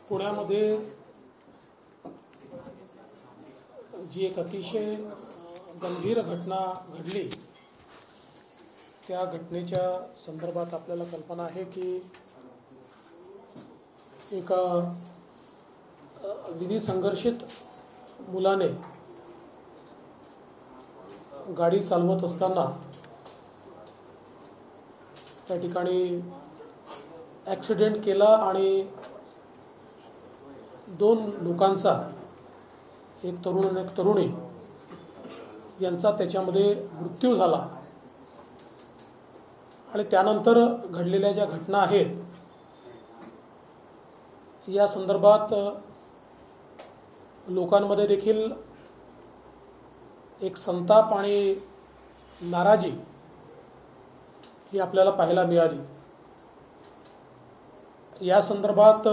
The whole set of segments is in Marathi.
पुण्यामध्ये जी एक अतिशय गंभीर घटना घडली त्या घटनेच्या संदर्भात आपल्याला कल्पना आहे की एका विधी संघर्षित मुलाने गाडी चालवत असताना त्या ठिकाणी ॲक्सिडेंट केला आणि दोन लोकांचा, एक तरुण आणि एक तरुणी यांचा त्याच्यामध्ये मृत्यू झाला। आणि त्यानंतर घडलेल्या ज्या घटना आहेत या संदर्भात लोकांमध्ये देखील एक संताप आणि नाराजी ही आपल्याला पाहायला मिळाली। या संदर्भात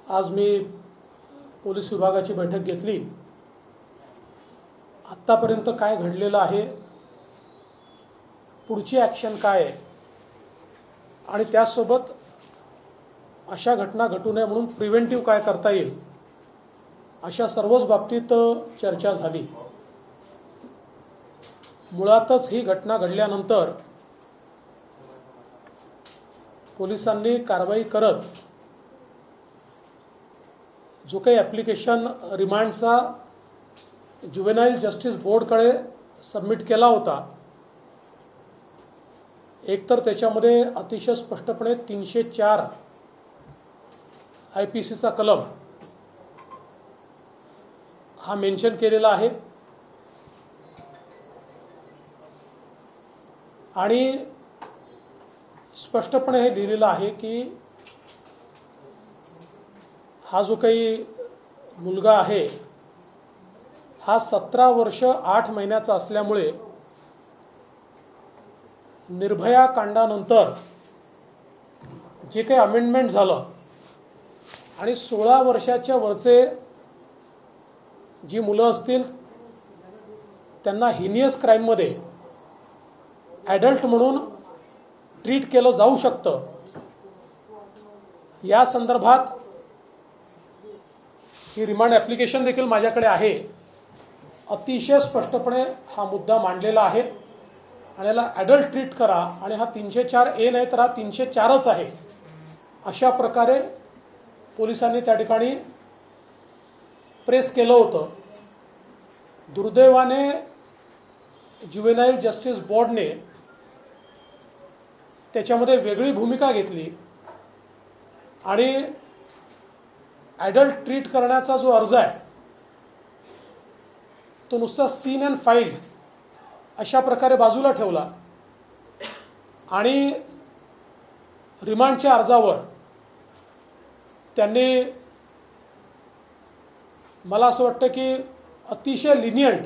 आज मी पोलीस विभागाची बैठक घेतली। आत्तापर्यंत काय घडलेलं आहे, पुढची ॲक्शन काय आहे आणि त्यासोबत अशा घटना घटू नये म्हणून प्रिव्हेंटिव्ह काय करता येईल अशा सर्वच बाबतीत चर्चा झाली। मुळातच ही घटना घडल्यानंतर पोलिसांनी कारवाई करत जो काही ॲप्लिकेशन रिमांडचा ज्युव्हेनाईल जस्टिस बोर्डकडे सबमिट केला होता, एकतर त्याच्यामध्ये अतिशय स्पष्टपणे 304 IPCचा कलम हा मेन्शन केलेला आहे आणि स्पष्टपणे हे लिहिलेलं आहे की हा जो काही मुलगा आहे हा 17 वर्ष 8 महिन्याचा असल्यामुळे निर्भया कांडानंतर जे काही अमेंडमेंट झालं आणि 16 वर्षाच्या वरचे जी मुलं असतील त्यांना हिनियस क्राईममध्ये ॲडल्ट म्हणून ट्रीट केलं जाऊ शकतं। या संदर्भात ही रिमांड ॲप्लिकेशन देखील माझ्याकडे आहे। अतिशय स्पष्टपणे हा मुद्दा मांडलेला आहे आणि याला ॲडल्ट ट्रीट करा आणि हा 304A नाही तर हा 304च आहे अशा प्रकारे पोलिसांनी त्या ठिकाणी प्रेस केलं होतं। दुर्दैवाने ज्युव्हेनाईल जस्टिस बोर्डने त्याच्यामध्ये वेगळी भूमिका घेतली आणि ॲडल्ट ट्रीट करण्याचा जो अर्ज आहे तो नुसता सीन अँड फाईल अशा प्रकारे बाजूला ठेवला आणि रिमांडच्या अर्जावर त्यांनी मला असं वाटतं की अतिशय लिनियंट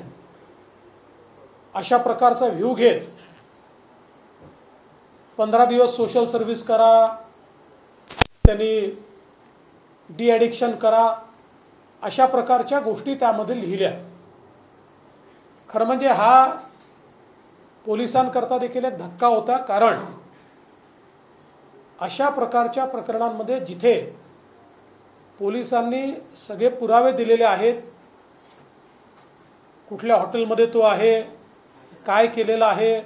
अशा प्रकारचा व्ह्यू घेत 15 दिवस सोशल सर्व्हिस करा, त्यांनी डी ॲडिक्शन करा, अशा प्रकारच्या गोष्टी त्यामध्ये लिहिल्या। खरं म्हणजे हा पोलिसांकरता देखील एक धक्का होता, कारण अशा प्रकारच्या प्रकरणांमध्ये जिथे पोलिसांनी सगळे पुरावे दिलेले आहेत, कुठल्या हॉटेलमध्ये तो आहे, काय केलेलं आहे,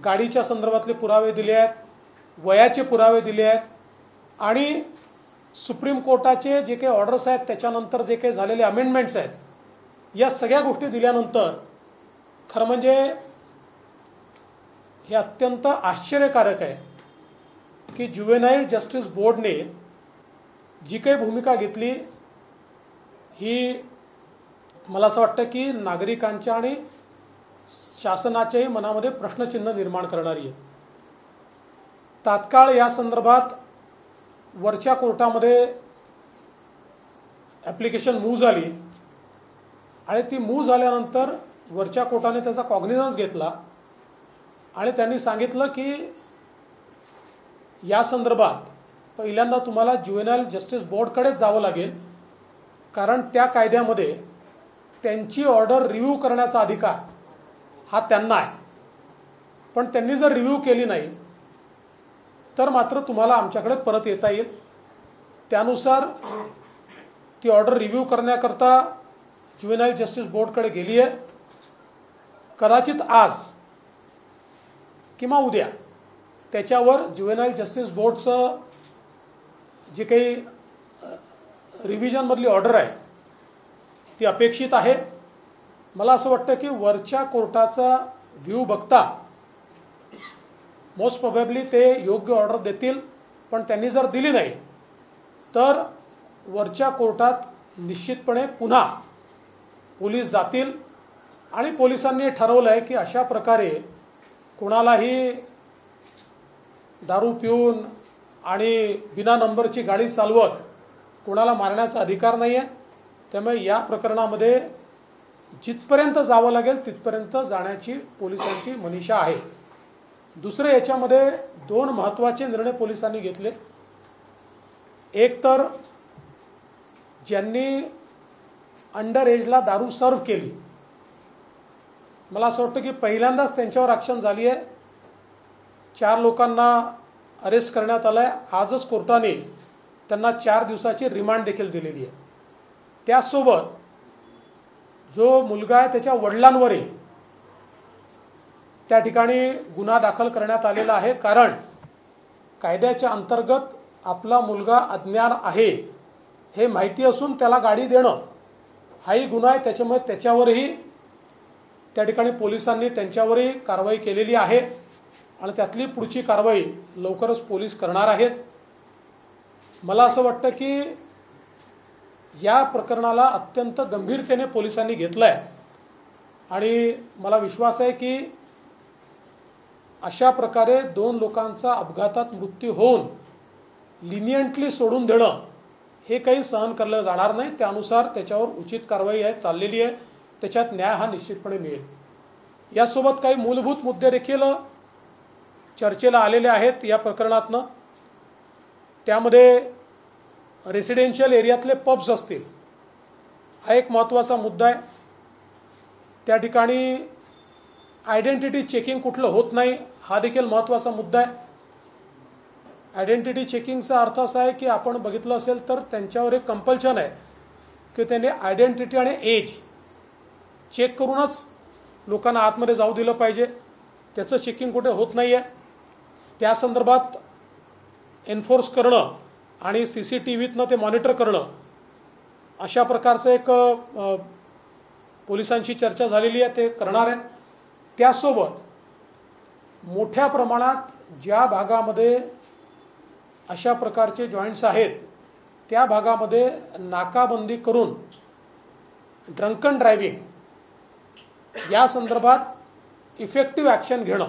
गाडीच्या संदर्भातले पुरावे दिले आहेत, वयाचे पुरावे दिले आहेत आणि सुप्रीम कोर्टाचे जे काही ऑर्डर्स आहेत त्याच्यानंतर जे काही झालेले अमेंडमेंट्स आहेत, या सगळ्या गोष्टी दिल्यानंतर खरं म्हणजे हे अत्यंत आश्चर्यकारक आहे की ज्युव्हेनाईल जस्टिस बोर्डने जी काही भूमिका घेतली ही मला असं वाटतं की नागरिकांच्या आणि शासनाच्याही मनामध्ये प्रश्नचिन्ह निर्माण करणारी आहे। तात्काळ या संदर्भात वरच्या कोर्टामध्ये ॲप्लिकेशन मूव्ह झाली आणि ती मूव्ह झाल्यानंतर वरच्या कोर्टाने त्याचा कॉग्निझन्स घेतला आणि त्यांनी सांगितलं की या संदर्भात पहिल्यांदा तुम्हाला ज्युव्हेनाईल जस्टिस बोर्डकडेच जावं लागेल, कारण त्या कायद्यामध्ये त्यांची ऑर्डर रिव्ह्यू करण्याचा अधिकार हा त्यांना आहे। पण त्यांनी जर रिव्ह्यू केली नाही तर मात्र तुम्हाला आमच्याकडे परत येता येईल. त्यानुसार ती ऑर्डर रिव्ह्यू करण्याकरता ज्युव्हेनाईल जस्टिस बोर्डकडे गेली आहे. कदाचित आज किंवा उद्या त्याच्यावर ज्युव्हेनाईल जस्टिस बोर्डचं जे काही रिव्हिजनमधली ऑर्डर आहे ती अपेक्षित आहे. मला असं वाटतं की वरच्या कोर्टाचा व्ह्यू बघता मोस्ट प्रोबॅबली ते योग्य ऑर्डर देतील. पण त्यांनी जर दिली नाही तर वरच्या कोर्टात निश्चितपणे पुन्हा पोलीस जातील आणि पोलिसांनी ठरवलं आहे की अशा प्रकारे कोणालाही दारू पिऊन आणि बिना नंबरची गाडी चालवत कोणाला मारण्याचा अधिकार नाही आहे. त्यामुळे या प्रकरणामध्ये जिथपर्यंत जावं लागेल तिथपर्यंत जाण्याची पोलिसांची मनीषा आहे. दुसरे याच्यामध्ये दोन महत्त्वाचे निर्णय पोलिसांनी घेतले. एक तर ज्यांनी अंडर एजला दारू सर्व्ह केली, मला असं वाटतं की पहिल्यांदाच त्यांच्यावर ॲक्शन झाली आहे. 4 लोकांना अरेस्ट करण्यात आलं आहे. आजच कोर्टाने त्यांना 4 दिवसाची रिमांड देखील दिलेली आहे. त्यासोबत जो मुलगा आहे त्याच्या वडिलांवरही त्या ठिकाणी गुन्हा दाखल करण्यात आलेला आहे. कारण कायद्याच्या अंतर्गत आपला मुलगा अज्ञान आहे हे माहिती असून त्याला गाडी देणं हाही गुन्हा आहे. त्याच्यामुळे त्याच्यावरही त्या ठिकाणी पोलिसांनी त्यांच्यावरही कारवाई केलेली आहे आणि त्यातली पुढची कारवाई लवकरच पोलीस करणार आहेत. मला असं वाटतं की या प्रकरणाला अत्यंत गंभीरतेने पोलिसांनी घेतलं आहे आणि मला विश्वास आहे की अशा प्रकारे 2 लोकांचा अपघातात मृत्यू होऊन लिनियंटली सोडून देणं हे काही सहन केलं जाणार नाही. त्यानुसार त्याच्यावर उचित कारवाई आहे चाललेली आहे. त्याच्यात न्याय हा निश्चितपणे मिळेल. यासोबत काही मूलभूत मुद्दे देखील चर्चेला आलेले आहेत या प्रकरणातनं. त्यामध्ये रेसिडेन्शियल एरियातले पब्स असतील हा एक महत्त्वाचा मुद्दा आहे. त्या ठिकाणी आयडेंटिटी चेकिंग कुठलं होत नाही हा देखील महत्त्वाचा मुद्दा आहे. आयडेंटिटी चेकिंगचा अर्थ असा आहे की आपण बघितलं असेल तर त्यांच्यावर एक कंपल्शन आहे की त्यांनी आयडेंटिटी आणि एज चेक करूनच लोकांना आतमध्ये जाऊ दिलं पाहिजे. त्याचं चेकिंग कुठे होत नाही आहे. त्या संदर्भात एन्फोर्स करणं आणि CCTVतनं ते मॉनिटर करणं अशा प्रकारचं एक पोलिसांशी चर्चा झालेली आहे. ते करणार आहेत. त्यासोबत मोठ्या प्रमाणात ज्या भागामध्ये अशा प्रकारचे जॉईंट्स आहेत त्या भागामध्ये नाकाबंदी करून ड्रंकन ड्रायव्हिंग या संदर्भात इफेक्टिव्ह ॲक्शन घेणं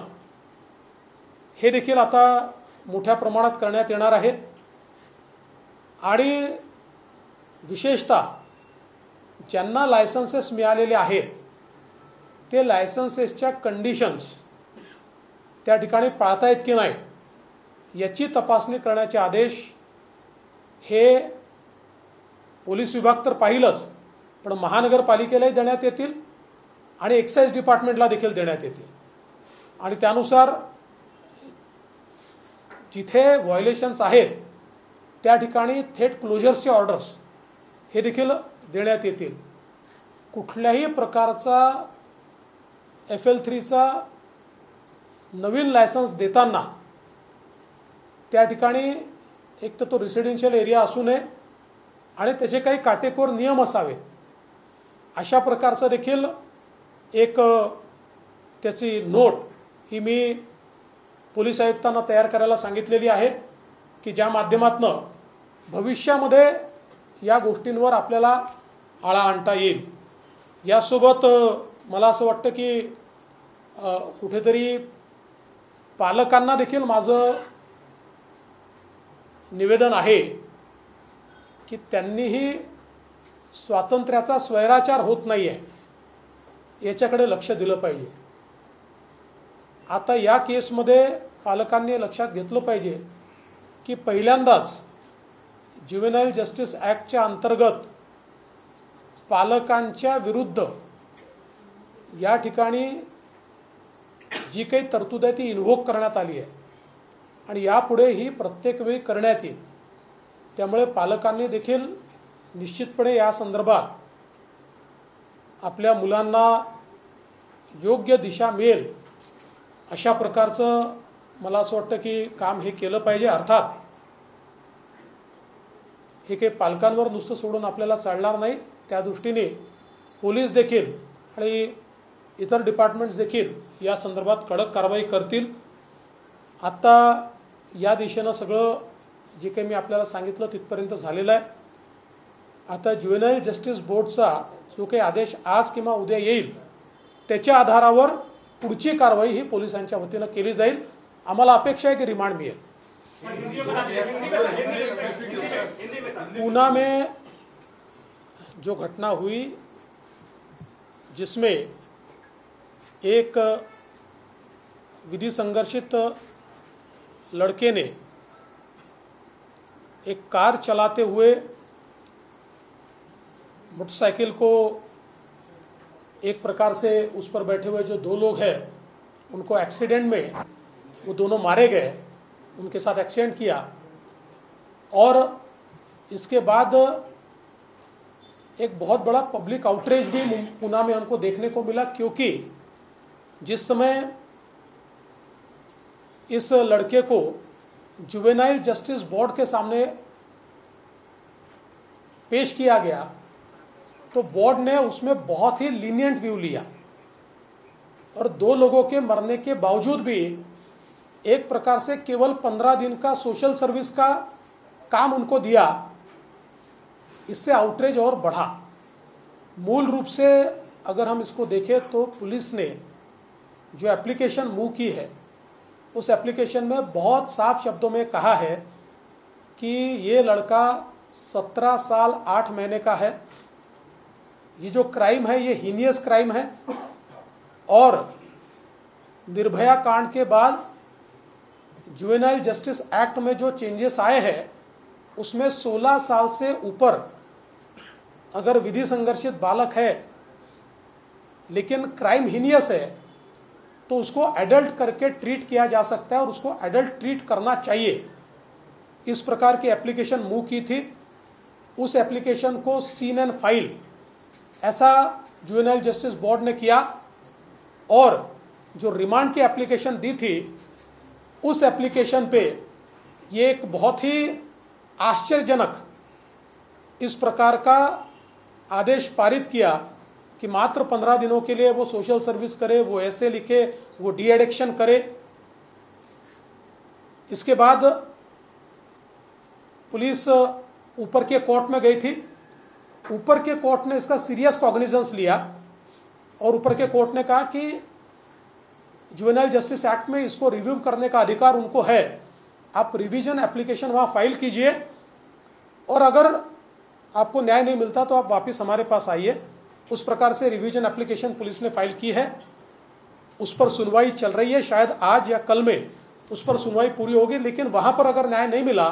हे देखील आता मोठ्या प्रमाणात करण्यात येणार आहे. आणि विशेषतः ज्यांना लायसन्सेस मिळालेले आहेत ते लायसन्सेसच्या कंडिशन्स त्या ठिकाणी पाळतायत की नाही याची तपासणी करण्याचे आदेश हे पोलीस विभाग तर पाहिलंच पण महानगरपालिकेलाही देण्यात येतील आणि एक्साईज डिपार्टमेंटला देखील देण्यात येतील. आणि त्यानुसार जिथे व्हायोलेशन्स आहेत त्या ठिकाणी थेट क्लोजर्सचे ऑर्डर्स हे देखील देण्यात येतील. कुठल्याही प्रकारचा FL3चा नवीन लायसन्स देताना त्या ठिकाणी एक तर तो रेसिडेन्शियल एरिया असू नये आणि त्याचे काही काटेकोर नियम असावेत. अशा प्रकारचं देखील एक त्याची नोट ही मी पोलीस आयुक्तांना तयार करायला सांगितलेली आहे की ज्या माध्यमातून भविष्यामध्ये या गोष्टींवर आपल्याला आळा आणता येईल. यासोबत मला असं वाटतं की कुठेतरी पालकांना देखील माझं निवेदन आहे की त्यांनीही स्वातंत्र्याचा स्वैराचार होत नाही आहे याच्याकडे लक्ष दिलं पाहिजे. आता या केसमध्ये पालकांनी लक्षात घेतलं पाहिजे की पहिल्यांदाच ज्युव्हेनाईल जस्टिस ॲक्टच्या अंतर्गत पालकांच्या विरुद्ध या ठिकाणी जी काही तरतूद आहे ती इन्व्होक करण्यात आली आहे आणि यापुढेही प्रत्येक वेळी करण्यात येईल। त्यामुळे पालकांनी देखील निश्चितपणे या संदर्भात आपल्या मुलांना योग्य दिशा मिळेल अशा प्रकारचं मला असं वाटतं की काम हे केलं पाहिजे। अर्थात हे काही पालकांवर नुसतं सोडून आपल्याला चालणार नाही, त्या दृष्टीने पोलीस देखील आणि इतर डिपार्टमेंट्स देखील या संदर्भात कडक कारवाई करतील। आता या दिशेनं सगळं जे काही मी आपल्याला सांगितलं तिथपर्यंत झालेलं आहे। आता ज्युव्हेनाईल जस्टिस बोर्डचा जो काही आदेश आज किंवा उद्या येईल त्याच्या आधारावर पुढची कारवाई ही पोलिसांच्या वतीनं केली जाईल। आम्हाला अपेक्षा है कि रिमांड मिले। पूना में जो घटना हुई जिसमें एक विधि संघर्षित लड़के ने एक कार चलाते हुए मोटरसाइकिल को एक प्रकार से उस पर बैठे हुए जो दो लोग हैं उनको एक्सीडेंट में वो दोनों मारे गए, उनके साथ एक्सीडेंट किया। और इसके बाद एक बहुत बड़ा पब्लिक आउटरीच भी पूना में हमको देखने को मिला, क्योंकि जिस समय इस लड़के को जुवेनाइल जस्टिस बोर्ड के सामने पेश किया गया तो बोर्ड ने उसमें बहुत ही लीनियंट व्यू लिया और दो लोगों के मरने के बावजूद भी एक प्रकार से केवल 15 दिन का सोशल सर्विस का काम उनको दिया। इससे आउटरीच और बढ़ा। मूल रूप से अगर हम इसको देखें तो पुलिस ने जो एप्लीकेशन मूव की है उस एप्लीकेशन में बहुत साफ शब्दों में कहा है कि ये लड़का 17 साल 8 महीने का है, ये जो क्राइम है ये हीनियस क्राइम है और निर्भया कांड के बाद जुवेनाइल जस्टिस एक्ट में जो चेंजेस आए हैं उसमें 16 साल से ऊपर अगर विधि संघर्षित बालक है लेकिन क्राइम हीनियस है तो उसको एडल्ट करके ट्रीट किया जा सकता है और उसको एडल्ट ट्रीट करना चाहिए। इस प्रकार की एप्लीकेशन मूव की थी। उस एप्लीकेशन को सीन एंड फाइल ऐसा जुवेनाइल जस्टिस बोर्ड ने किया और जो रिमांड की एप्लीकेशन दी थी उस एप्लीकेशन पे ये एक बहुत ही आश्चर्यजनक इस प्रकार का आदेश पारित किया कि मात्र 15 दिनों के लिए वो सोशल सर्विस करे, वो ऐसे लिखे, वो डी एडिक्शन करे। इसके बाद पुलिस ऊपर के कोर्ट में गई थी। ऊपर के कोर्ट ने इसका सीरियस कॉग्निजेंस लिया और ऊपर के कोर्ट ने कहा कि जुवेनाइल जस्टिस एक्ट में इसको रिव्यू करने का अधिकार उनको है, आप रिवीजन एप्लीकेशन वहाँ फाइल कीजिए और अगर आपको न्याय नहीं मिलता तो आप वापस हमारे पास आइए। उस प्रकार से रिवीजन एप्लीकेशन पुलिस ने फाइल की है, उस पर सुनवाई चल रही है। शायद आज या कल में उस पर सुनवाई पूरी होगी, लेकिन वहाँ पर अगर न्याय नहीं मिला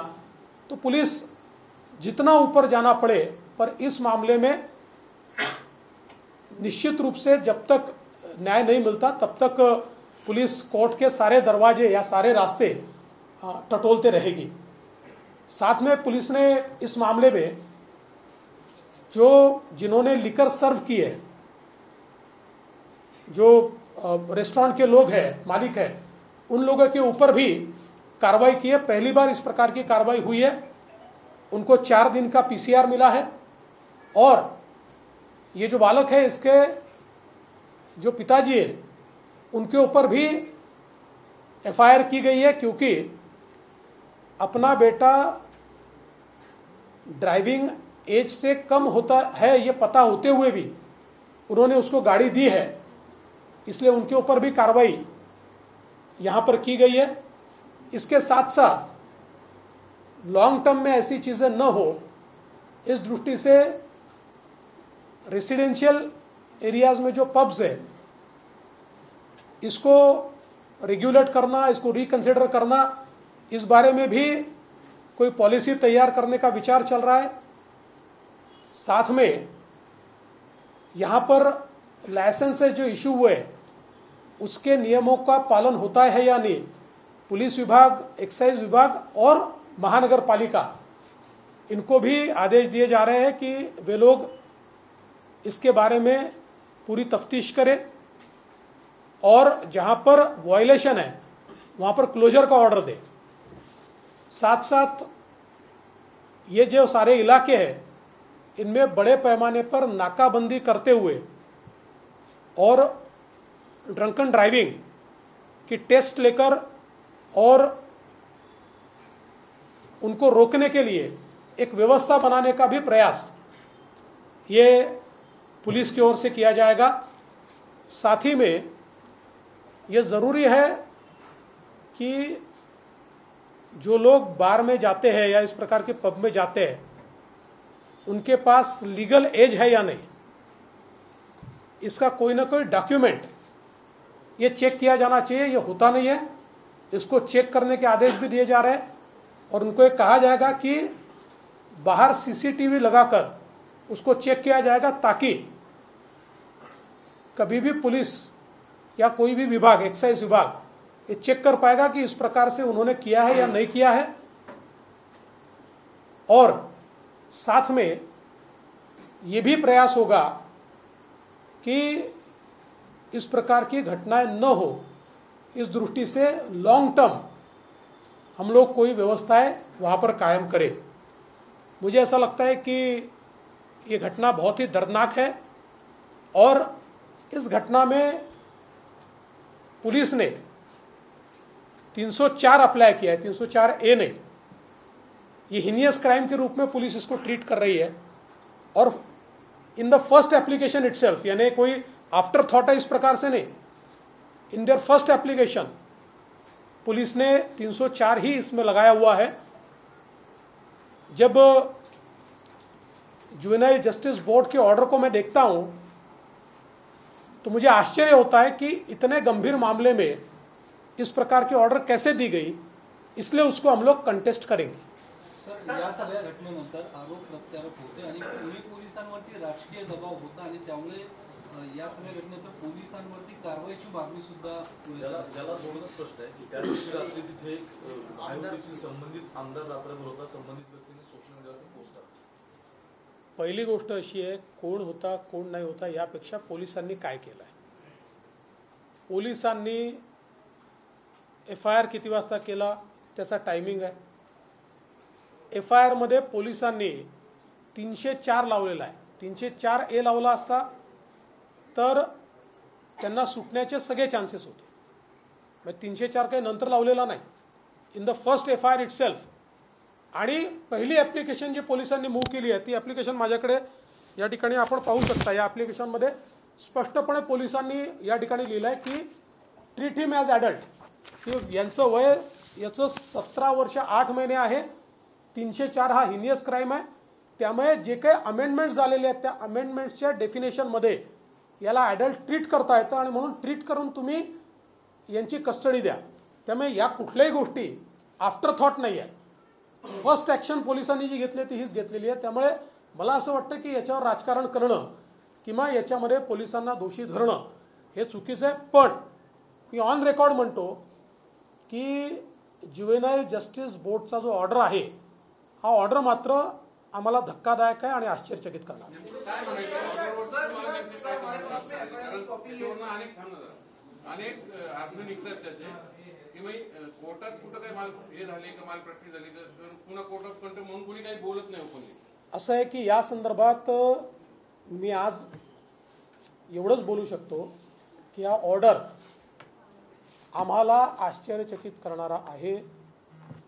तो पुलिस जितना ऊपर जाना पड़े पर इस मामले में निश्चित रूप से जब तक न्याय नहीं मिलता तब तक पुलिस कोर्ट के सारे दरवाजे या सारे रास्ते टटोलते रहेगी। साथ में पुलिस ने इस मामले में जो जिन्होंने लिकर सर्व की है, जो रेस्टोरेंट के लोग हैं, मालिक है, उन लोगों के ऊपर भी कार्रवाई की है। पहली बार इस प्रकार की कार्रवाई हुई है। उनको 4 दिन का पीसीआर मिला है और ये जो बालक है इसके जो पिताजी है उनके ऊपर भी एफआईआर की गई है, क्योंकि अपना बेटा ड्राइविंग एज से कम होता है ये पता होते हुए भी उन्होंने उसको गाड़ी दी है, इसलिए उनके ऊपर भी कार्रवाई यहाँ पर की गई है। इसके साथ साथ लॉन्ग टर्म में ऐसी चीज़ें न हो इस दृष्टि से रेसिडेंशियल एरियाज में जो पब्स है इसको रेगुलेट करना, इसको रिकंसिडर करना, इस बारे में भी कोई पॉलिसी तैयार करने का विचार चल रहा है। साथ में यहाँ पर लाइसेंस जो इशू हुए उसके नियमों का पालन होता है या नहीं, पुलिस विभाग, एक्साइज विभाग और महानगर पालिका, इनको भी आदेश दिए जा रहे हैं कि वे लोग इसके बारे में पूरी तफ्तीश करें और जहां पर वायलेशन है वहां पर क्लोजर का ऑर्डर दे। साथ साथ ये जो सारे इलाके हैं इनमें बड़े पैमाने पर नाकाबंदी करते हुए और ड्रंकन ड्राइविंग की टेस्ट लेकर और उनको रोकने के लिए एक व्यवस्था बनाने का भी प्रयास ये पुलिस की ओर से किया जाएगा। साथ ही में ये ज़रूरी है कि जो लोग बार में जाते हैं या इस प्रकार के पब में जाते हैं उनके पास लीगल एज है या नहीं, इसका कोई ना कोई डॉक्यूमेंट ये चेक किया जाना चाहिए। ये होता नहीं है, इसको चेक करने के आदेश भी दिए जा रहे हैं और उनको ये कहा जाएगा कि बाहर सीसीटीवी लगाकर उसको चेक किया जाएगा ताकि कभी भी पुलिस या कोई भी विभाग, एक्साइज विभाग, ये चेक कर पाएगा कि इस प्रकार से उन्होंने किया है या नहीं किया है। और साथ में ये भी प्रयास होगा कि इस प्रकार की घटनाएं न हो, इस दृष्टि से लॉन्ग टर्म हम लोग कोई व्यवस्थाएं वहाँ पर कायम करें। मुझे ऐसा लगता है कि ये घटना बहुत ही दर्दनाक है और इस घटना में पुलिस ने 304 अप्लाई किया है, 304A ने। ये हीनियस क्राइम के रूप में पुलिस इसको ट्रीट कर रही है और in the first application itself, यानी कोई आफ्टर थॉट है इस प्रकार से नहीं, in their first application police ने 304 ही इसमें लगाया हुआ है। जब जुवेनाइल जस्टिस बोर्ड के ऑर्डर को मैं देखता हूं तो मुझे आश्चर्य होता है कि इतने गंभीर मामले में इस प्रकार की ऑर्डर कैसे दी गई, इसलिए उसको हम लोग कंटेस्ट करेंगे। सर, या सगळ्या घटनेनंतर आरोप प्रत्यारोप होते आणि पोलिसांवरती राजकीय दबाव होता आणि त्यामुळे या सगळ्या घटनेनंतर पोलिसांवरती कारवाईची मागणी सुद्धा ज्याला बोलणं स्पष्ट आहे की त्या दिवशी रात्री तिथे एक संबंधित आमदार रात्रभर होता, संबंधित व्यक्तीने सोशल मीडियावरती पोस्ट टाकली। पहिली गोष्ट अशी आहे, कोण होता कोण नाही होता यापेक्षा पोलिसांनी काय केलं आहे। पोलिसांनी FIR किती वाजता केला त्याचा टायमिंग आहे। FIR मध्ये पोलिसांनी 304 लावलेला आहे। 304A लावला असता तर त्यांना सुटण्याचे सगळे चान्सेस होते। मग 304 काही नंतर लावलेला नाही, in the first FIR itself. आणि पहिली ॲप्लिकेशन जी पोलिसांनी मूव्ह केली आहे ती ॲप्लिकेशन माझ्याकडे या ठिकाणी आपण पाहू शकता। या ॲप्लिकेशनमध्ये स्पष्टपणे पोलिसांनी या ठिकाणी लिहिलं आहे की ट्रीट हिम ॲज ॲडल्ट, की यांचं वय याचं 17 वर्ष 8 महिने आहे। 304 हा हिनियस क्राइम आहे, त्यामुळे जे काही अमेंडमेंट्स झालेले आहेत त्या अमेंडमेंट्सच्या डेफिनेशनमध्ये याला ॲडल्ट ट्रीट करता येतं आणि म्हणून ट्रीट करून तुम्ही यांची कस्टडी द्या। त्यामुळे या कुठल्याही गोष्टी आफ्टर थॉट नाही आहे, फर्स्ट ॲक्शन पोलिसांनी जी घेतली ती हीच घेतलेली आहे। त्यामुळे मला असं वाटतं की याच्यावर राजकारण करणं किंवा याच्यामध्ये पोलिसांना दोषी धरणं हे चुकीचं आहे। पण मी ऑन रेकॉर्ड म्हणतो की ज्युवेनाइल जस्टिस बोर्डचा जो ऑर्डर आहे हा ऑर्डर मात्र आम्हाला धक्कादायक आहे आणि आश्चर्यचकित करणार। अनेक अर्ज निघतात त्याचे की भाई कोर्टात कुठं काही माल हे झाले का माल प्रक्रिया झाली तर पुन्हा कोर्ट ऑफ कंटेम्प्ट म्हणून कोणी काही बोलत नाही। कोणी असं आहे की या संदर्भात मी आज एवढंच बोलू शकतो की हा ऑर्डर आम्हाला आश्चर्यचकित करणारा आहे,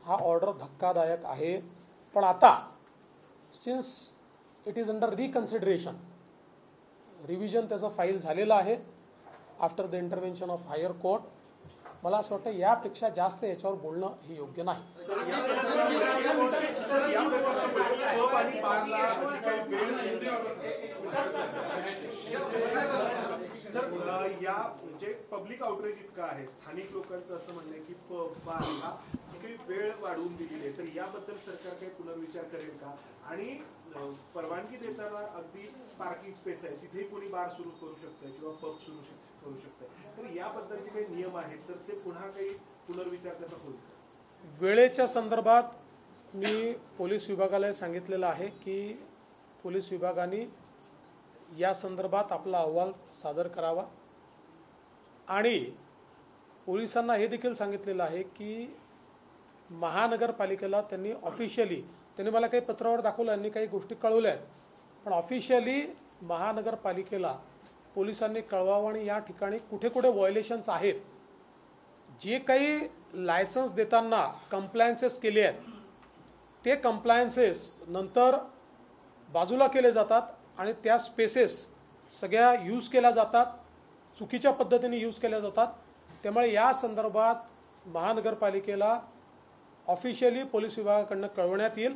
हा ऑर्डर धक्कादायक आहे। पण आता since it is under reconsideration, revision त्याचं फाईल झालेलं आहे after the intervention of higher court, मला असं वाटतं यापेक्षा जास्त याच्यावर बोलणं हे योग्य नाही। सर, या म्हणजे पब्लिक आउटरीच इतकं आहे, स्थानिक लोकांचं असं म्हणणं आहे की बारला जी काही वेळ वाढवून दिलेली आहे, तर याबद्दल सरकार काही पुनर्विचार विचार करेल का? आणि परवानगी देताना अगदी पार्किंग स्पेस आहे तिथे कोणी बार सुरू करू शकतंय किंवा पब सुरू करू शकतंय, तर या पद्धतीचे काही नियम आहेत तर ते पुन्हा काही पुनर्विचार त्याचा होईल का? वेळेच्या संदर्भात मी पोलीस विभागाला सांगितलेलं आहे की पोलीस विभागाने या संदर्भात आपला अहवाल सादर करावा आणि पोलिसांना हे देखील सांगितलेलं आहे की महानगरपालिकेला त्यांनी ऑफिशियली, त्यांनी मला काही पत्रावर दाखवलं, यांनी काही गोष्टी कळवल्या आहेत, पण ऑफिशियली महानगरपालिकेला पोलिसांनी कळवावं आणि या ठिकाणी कुठे कुठे व्हायोलेशन्स आहेत, जे काही लायसन्स देताना कंप्लायन्सेस केले आहेत ते कंप्लायन्सेस नंतर बाजूला केले जातात आणि त्या स्पेसेस सगळ्या यूज केल्या जातात, चुकीच्या पद्धतीने यूज केल्या जातात. त्यामुळे या संदर्भात महानगरपालिकेला ऑफिशियली पोलीस विभागाकडून कळवण्यात येईल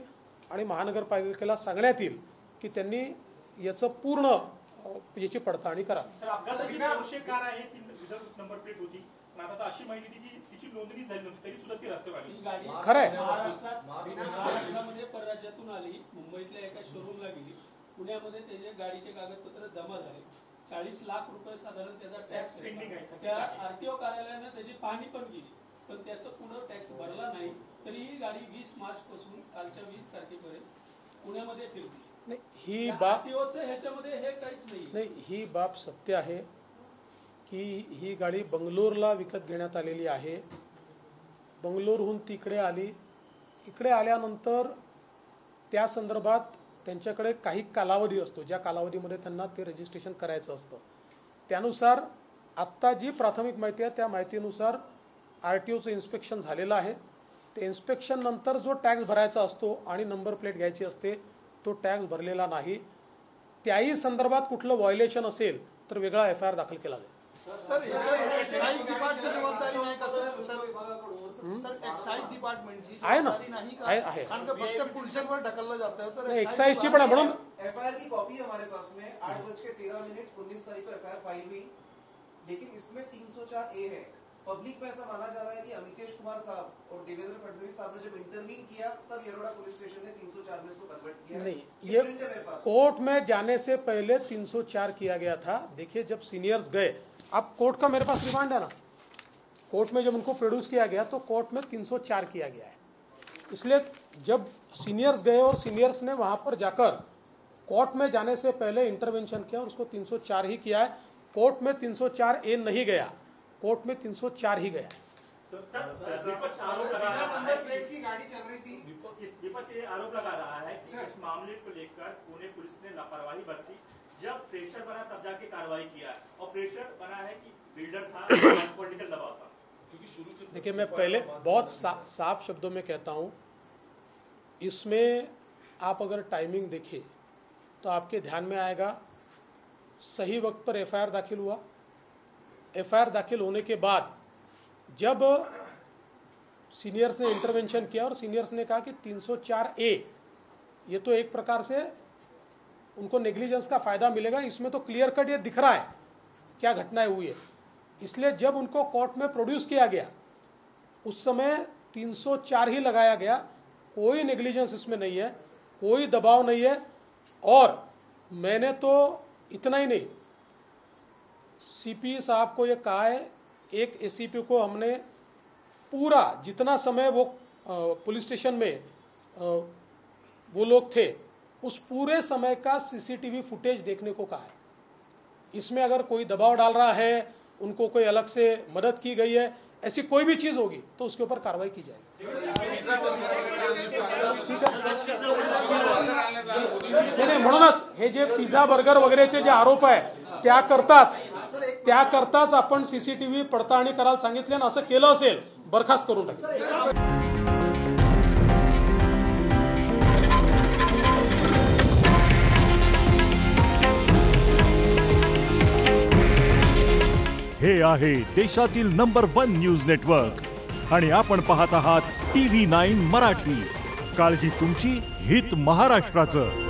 आणि महानगरपालिकेला सांगण्यात येईल की त्यांनी याचं पूर्ण याची पडताळणी करा. कार आहे ती विदाउट नंबर प्लेट होती, पण आता अशी माहिती दी की तिची नोंदणी झाली नव्हती तरी सुद्धा ती रस्त्यावर आली. खरं आहे. महाराष्ट्रामध्ये परराज्यातून आली, मुंबईतल्या एका शोरूमला गेली, पुण्यामध्ये त्याचे गाडीचे कागदपत्र जमा झाले, 40 लाख रुपये साधारण त्याचा टॅक्स पेंडिंग आहे. त्या आरटीओ कार्यालयाने त्याची पाहणी पण केली, पण त्याचं पुढे टॅक्स भरला नाही, तरी ही गाडी 20 मार्च पासून कालच्या 20 तारखेपर्यंत पुण्यामध्ये फिरली. नाही, ही बाब ह्याच्यामध्ये हे काहीच नाही. ही बाब सत्य आहे की ही गाडी बंगलोरला विकत घेण्यात आलेली आहे. बंगलोरहून तिकडे आली. इकडे आल्यानंतर त्या संदर्भात त्यांच्याकडे काही कालावधी असतो, ज्या कालावधीमध्ये त्यांना ते रजिस्ट्रेशन करायचं असतं. त्यानुसार आत्ता जी प्राथमिक माहिती आहे त्या माहितीनुसार आरटीओचं इन्स्पेक्शन झालेलं आहे. ते इन्स्पेक्शन नंतर जो टॅक्स भरायचा असतो आणि नंबर प्लेट घ्यायची असते तो टॅक्स भरलेला नाही. त्याही संदर्भात कुठलं व्हायोलेशन असेल तर वेगळा FIR दाखल केला जाईल. सर एक्साइज डिपार्टमेंटची जबाबदारी नाही का सर एक्साइज डिपार्टमेंटची आहे ना, आहे कारण का फक्त पुलिसांवर ढकललं जातं. तर एक्साइजची पण म्हणून FIR की कॉपी है हमारे पास में 8:13 19 तारीख को FIR फाइल हुई, लेकिन इसमें 304A है. पब्लिक में ऐसा माना जा रहा है कि अमितेश कुमार साहब और देवेंद्र फडणवीस साहब ने जब इंटरवीन किया तब येरवडा पुलिस स्टेशन ने 304 में इसको कन्वर्ट किया. नहीं, ये कोर्ट में जाने से पहले 304 किया गया था. देखिए जब सीनियर्स गए, अब कोर्ट का मेरे पास रिमांड है ना, कोर्ट में जब उनको प्रोड्यूस किया गया तो कोर्ट में 304 किया गया है. इसलिए जब सीनियर्स गए और सीनियर्स ने वहाँ पर जाकर कोर्ट में जाने से पहले इंटरवेंशन किया और उसको 304 ही किया है. कोर्ट में 304A नहीं गया, कोर्ट में 304 ही गया. विपक्ष आरोप लगा रहा है कि गाड़ी चल रही थी. विपक्ष ये आरोप लगा रहा है कि इस मामले को लेकर पुणे पुलिस ने लापरवाही बरती. जब प्रेशर बना तब जाके कार्रवाई किया और प्रेशर बना है कि बिल्डर था, पॉलिटिकल दबाव था. देखिए मैं पहले बहुत साफ शब्दों में कहता हूँ, इसमें आप अगर टाइमिंग देखें तो आपके ध्यान में आएगा सही वक्त पर FIR दाखिल हुआ. FIR दाखिल होने के बाद जब सीनियर्स ने इंटरवेंशन किया और सीनियर्स ने कहा कि 304A ये तो एक प्रकार से उनको नेग्लिजेंस का फ़ायदा मिलेगा, इसमें तो क्लियर कट ये दिख रहा है क्या घटनाएं हुई है. इसलिए जब उनको कोर्ट में प्रोड्यूस किया गया उस समय 304 ही लगाया गया. कोई नेग्लिजेंस इसमें नहीं है, कोई दबाव नहीं है. और मैंने तो इतना ही नहीं, CP साहब को ये कहा है, एक ACP को हमने पूरा जितना समय वो पुलिस स्टेशन में वो लोग थे उस पूरे समय का CCTV फुटेज देखने को कहा है. इसमें अगर कोई दबाव डाल रहा है, उनको कोई अलग से मदद की गई है, ऐसी कोई भी चीज़ होगी तो उसके ऊपर कार्रवाई की जाएगी. ठीक है. नाही म्हणूनच हे जे पिझ्झा बर्गर वगैरेचे जे आरोप आहे त्याकरताच आपण CCTV पडताळणी करायला सांगितले आणि असं केलं असेल बरखास्त करून टाकेल. हे आहे देशातील नंबर 1 न्यूज नेटवर्क आणि आपण पाहत आहात TV9 मराठी. काळजी तुमची, हित महाराष्ट्राचं.